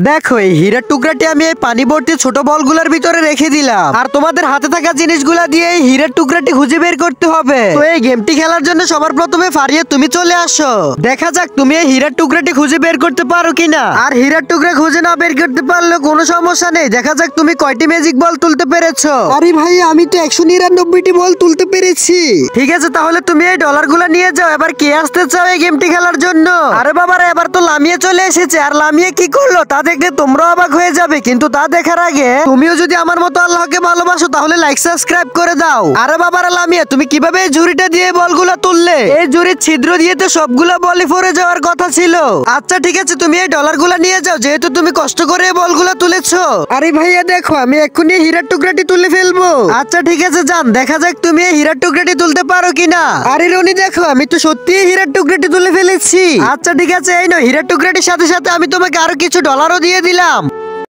দেখো এই হীরার টুকরাটি আমি এই পানি ভর্তি ছোট বলগুলোর ভিতরে রেখে দিলাম, আর তোমাদের হাতে থাকা জিনিসগুলা দিয়ে এই হীরার টুকরাটি খুঁজে বের করতে হবে। তো এই গেমটি খেলার জন্য সবার প্রথমে ফারিয়া তুমি চলে আসো, দেখা যাক তুমি এই হীরার টুকরাটি খুঁজে বের করতে পারো কিনা। আর হীরার টুকরা খুঁজে না বের করতে পারলে কোনো সমস্যা নেই, দেখা যাক তুমি কয়টি ম্যাজিক বল তুলতে পেরেছো। আরে ভাই আমি তো 199টি বল তুলতে পেরেছি। ঠিক আছে, তাহলে তুমি এই ডলারগুলো নিয়ে যাও। এবার কে আসতে চাও এই গেমটি খেলার জন্য? আরে বাবারা, এবার তো লামিয়ে চলে এসেছে। আর লামিয়ে কি করলো তা দেখলে তোমরা অবাক হয়ে যাবে, কিন্তু তা দেখার আগে তুমিও যদি আমার মতো আল্লাহকে ভালোবাসো তাহলে লাইক সাবস্ক্রাইব করে দাও। আরে বাবারা, লামিয়ে তুমি কিভাবে এই ঝুড়িটা দিয়ে বলগুলো তুললে? এই ঝুড়ির ছিদ্র দিয়ে তো সবগুলো বলই পড়ে যাওয়ার কথা ছিল। আচ্ছা ঠিক আছে, তুমি এই ডলারগুলো নিয়ে যাও, যেহেতু তুমি কষ্ট করে এই বলগুলো তুলেছো। আরে ভাইয়া দেখো আমি এক্ষুনি হীরার টুকরাটি তুলে ফেলবো। আচ্ছা ঠিক আছে, যান দেখা যাক তুমি এই হীরার টুকরাটি তুলতে পারো কিনা। আরে রনি দেখো আমি তো সত্যি হীরার টুকরাটি তুলে ফেলেছি। আচ্ছা ঠিক আছে, এই নাও হীরার টুকরাটির সাথে সাথে আমি তোমাকে আরো কিছু ডলারও দিয়ে দিলাম।